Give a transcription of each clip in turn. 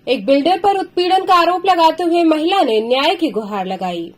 एक बिल्डर पर उत्पीड़न का आरोप लगाते हुए महिला ने न्याय की गुहार लगाई।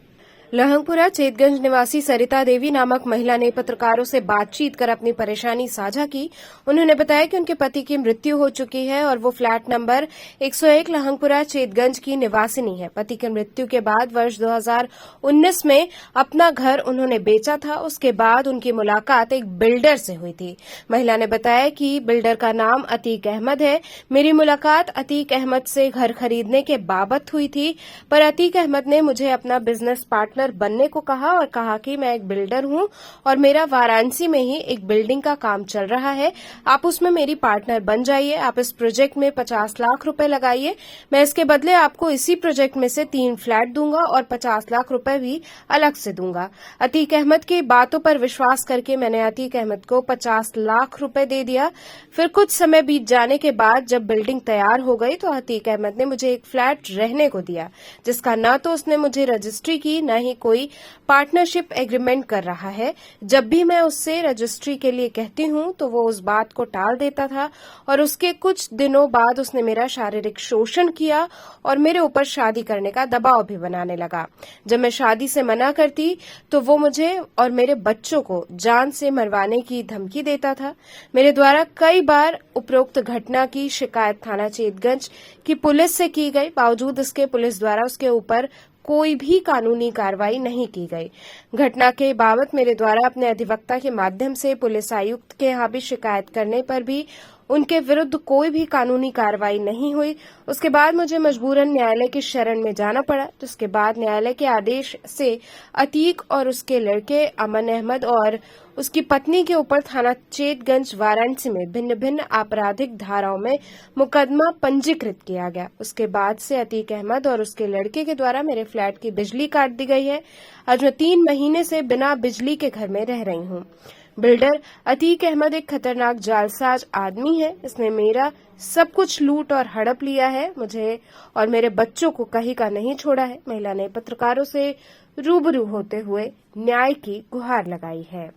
लहंगपुरा चेतगंज निवासी सरिता देवी नामक महिला ने पत्रकारों से बातचीत कर अपनी परेशानी साझा की। उन्होंने बताया कि उनके पति की मृत्यु हो चुकी है और वो फ्लैट नंबर 101 लहंगपुरा चेतगंज की निवासिनी है। पति की मृत्यु के बाद वर्ष 2019 में अपना घर उन्होंने बेचा था। उसके बाद उनकी मुलाकात एक बिल्डर से हुई थी। महिला ने बताया कि बिल्डर का नाम अतीक अहमद है। मेरी मुलाकात अतीक अहमद से घर खरीदने के बाबत हुई थी, पर अतीक अहमद ने मुझे अपना बिजनेस पार्टनर बनने को कहा और कहा कि मैं एक बिल्डर हूं और मेरा वाराणसी में ही एक बिल्डिंग का काम चल रहा है, आप उसमें मेरी पार्टनर बन जाइए। आप इस प्रोजेक्ट में 50 लाख रुपए लगाइए, मैं इसके बदले आपको इसी प्रोजेक्ट में से 3 फ्लैट दूंगा और 50 लाख रुपए भी अलग से दूंगा। अतीक अहमद की बातों पर विश्वास करके मैंने अतीक अहमद को 50 लाख रुपए दे दिया। फिर कुछ समय बीत जाने के बाद जब बिल्डिंग तैयार हो गई तो अतीक अहमद ने मुझे एक फ्लैट रहने को दिया, जिसका न तो उसने मुझे रजिस्ट्री की न ही कोई पार्टनरशिप एग्रीमेंट कर रहा है। जब भी मैं उससे रजिस्ट्री के लिए कहती हूं तो वो उस बात को टाल देता था और उसके कुछ दिनों बाद उसने मेरा शारीरिक शोषण किया और मेरे ऊपर शादी करने का दबाव भी बनाने लगा। जब मैं शादी से मना करती तो वो मुझे और मेरे बच्चों को जान से मरवाने की धमकी देता था। मेरे द्वारा कई बार उपरोक्त घटना की शिकायत थाना चेतगंज की पुलिस से की गई, बावजूद इसके पुलिस द्वारा उसके ऊपर कोई भी कानूनी कार्रवाई नहीं की गई। घटना के बाबत मेरे द्वारा अपने अधिवक्ता के माध्यम से पुलिस आयुक्त के यहाँ भी शिकायत करने पर भी उनके विरुद्ध कोई भी कानूनी कार्रवाई नहीं हुई। उसके बाद मुझे मजबूरन न्यायालय की शरण में जाना पड़ा। उसके बाद न्यायालय के आदेश से अतीक और उसके लड़के अमन अहमद और उसकी पत्नी के ऊपर थाना चेतगंज वाराणसी में भिन्न भिन्न आपराधिक धाराओं में मुकदमा पंजीकृत किया गया। उसके बाद से अतीक अहमद और उसके लड़के के द्वारा मेरे फ्लैट की बिजली काट दी गई है। आज मैं 3 महीने से बिना बिजली के घर में रह रही हूँ। बिल्डर अतीक अहमद एक खतरनाक जालसाज आदमी है। इसने मेरा सब कुछ लूट और हड़प लिया है। मुझे और मेरे बच्चों को कहीं का नहीं छोड़ा है। महिला ने पत्रकारों से रूबरू होते हुए न्याय की गुहार लगाई है।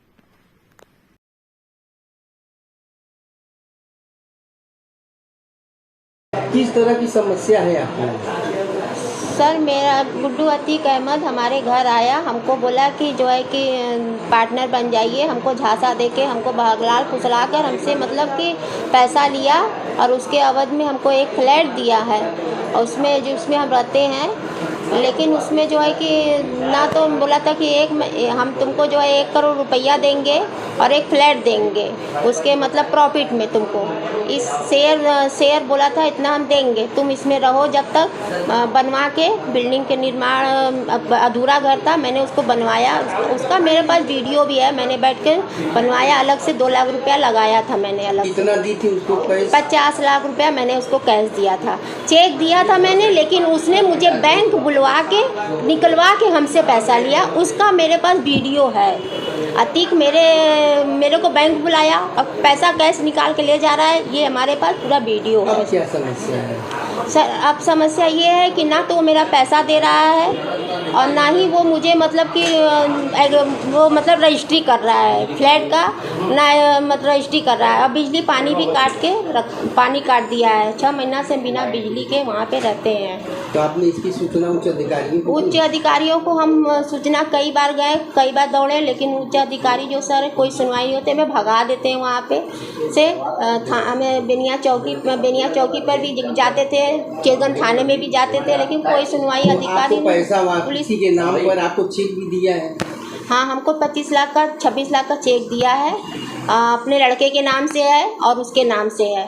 किस तरह की समस्या है आपको? सर, मेरा गुड्डू अतीक अहमद हमारे घर आया, हमको बोला कि जो है कि पार्टनर बन जाइए। हमको झांसा देके हमको भागलाल फुसला कर हमसे मतलब कि पैसा लिया और उसके अवध में हमको एक फ्लैट दिया है और उसमें हम रहते हैं। लेकिन उसमें जो है कि ना तो बोला था कि हम तुमको जो है 1 करोड़ रुपया देंगे और एक फ्लैट देंगे उसके मतलब प्रॉफिट में तुमको इस शेयर बोला था इतना हम देंगे, तुम इसमें रहो जब तक बनवा के बिल्डिंग के निर्माण अधूरा घर था, मैंने उसको बनवाया। उसका मेरे पास वीडियो भी है, मैंने बैठ के बनवाया। अलग से 2 लाख रुपया लगाया था मैंने। अलग कितना दी थी उसको कैश? 50 लाख रुपया मैंने उसको कैश दिया था। चेक दिया था मैंने, लेकिन उसने मुझे बैंक बुलवा के निकलवा के हमसे पैसा लिया। उसका मेरे पास वीडियो है। अतीक मेरे को बैंक बुलाया और पैसा कैश निकाल के ले जा रहा है, ये हमारे पास पूरा वीडियो है। अब क्या समस्या है सर, अब समस्या ये है कि ना तो वो मेरा पैसा दे रहा है और ना ही वो मुझे मतलब कि वो मतलब रजिस्ट्री कर रहा है फ्लैट का, ना मतलब रजिस्ट्री कर रहा है। और बिजली पानी भी पानी काट दिया है। 6 महीना से बिना बिजली के वहाँ पे रहते हैं। तो आपने इसकी सूचना उच्च अधिकारियों को हम सूचना कई बार गए, कई बार दौड़े, लेकिन उच्च अधिकारी जो सर कोई सुनवाई होते में भगा देते हैं। वहाँ पे से हमें बेनिया चौकी पर भी जाते थे, चेतगंज थाने में भी जाते थे, लेकिन कोई सुनवाई अधिकारी नहीं। पुलिस के नाम पर आपको चेक भी दिया है? हाँ, हमको 25 लाख का 26 लाख का चेक दिया है। अपने लड़के के नाम से है और उसके नाम से है।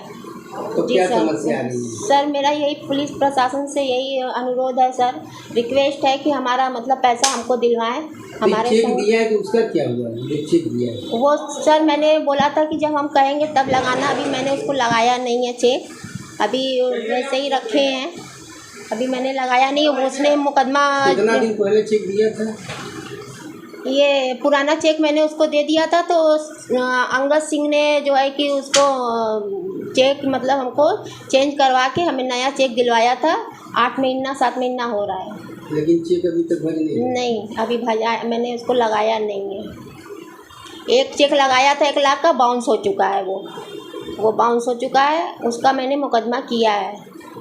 तो क्या समस्या आ रही है? सर, मेरा यही पुलिस प्रशासन से यही अनुरोध है सर, रिक्वेस्ट है कि हमारा मतलब पैसा हमको दिलवाएं। हमारे चेक दिया है कि उसका क्या हुआ? चेक दिया है वो सर, मैंने बोला था कि जब हम कहेंगे तब लगाना। अभी मैंने उसको लगाया नहीं है चेक, अभी वैसे ही रखे हैं। अभी मैंने लगाया नहीं। उसने मुकदमा कितना दिन पहले चेक दिया था? ये पुराना चेक मैंने उसको दे दिया था, तो अंगद सिंह ने जो है कि उसको चेक मतलब हमको चेंज करवा के हमें नया चेक दिलवाया था। 8 महीना 7 महीना हो रहा है, लेकिन चेक अभी तक भरा नहीं। अभी भजा मैंने उसको लगाया नहीं है। एक चेक लगाया था 1 लाख का, बाउंस हो चुका है। वो बाउंस हो चुका है, उसका मैंने मुकदमा किया है।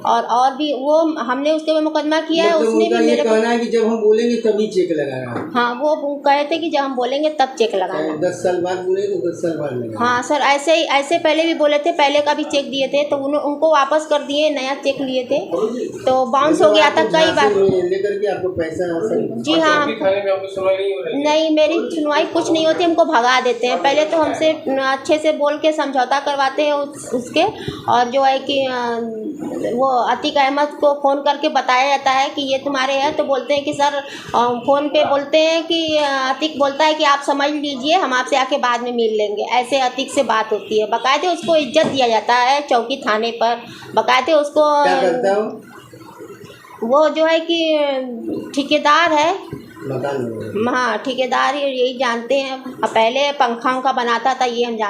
और भी वो हमने उसके ऊपर मुकदमा किया है। मतलब उसने उनका भी ये मेरे को, कहना है कि जब हम बोलेंगे तभी चेक लगाना है। हाँ वो कहे थे कि जब हम बोलेंगे तब चेक लगाना। 10 साल बाद बोले तो 10 साल बाद लगाना। हाँ सर, ऐसे पहले भी बोले थे, पहले का भी चेक दिए थे तो उनको वापस कर दिए, नया चेक लिए थे तो बाउंस हो गया था कई बार। लेकर के आपको पैसा जी हाँ, नहीं मेरी सुनवाई कुछ नहीं होती, हमको भगा देते हैं। पहले तो हमसे अच्छे से बोल के समझौता करवाते हैं उसके, और जो है कि वो अतीक अहमद को फ़ोन करके बताया जाता है कि ये तुम्हारे है, तो बोलते हैं कि सर फ़ोन पे बोलते हैं कि अतीक बोलता है कि आप समझ लीजिए, हम आपसे आके बाद में मिल लेंगे। ऐसे अतीक से बात होती है। बाकायदे उसको इज्जत दिया जाता है चौकी थाने पर, बाकायदे उसको। क्या करता हो? वो जो है कि ठेकेदार है, मकान हाँ ठेकेदार, यही जानते हैं। पहले पंखा उंखा बनाता था, ये हम जानते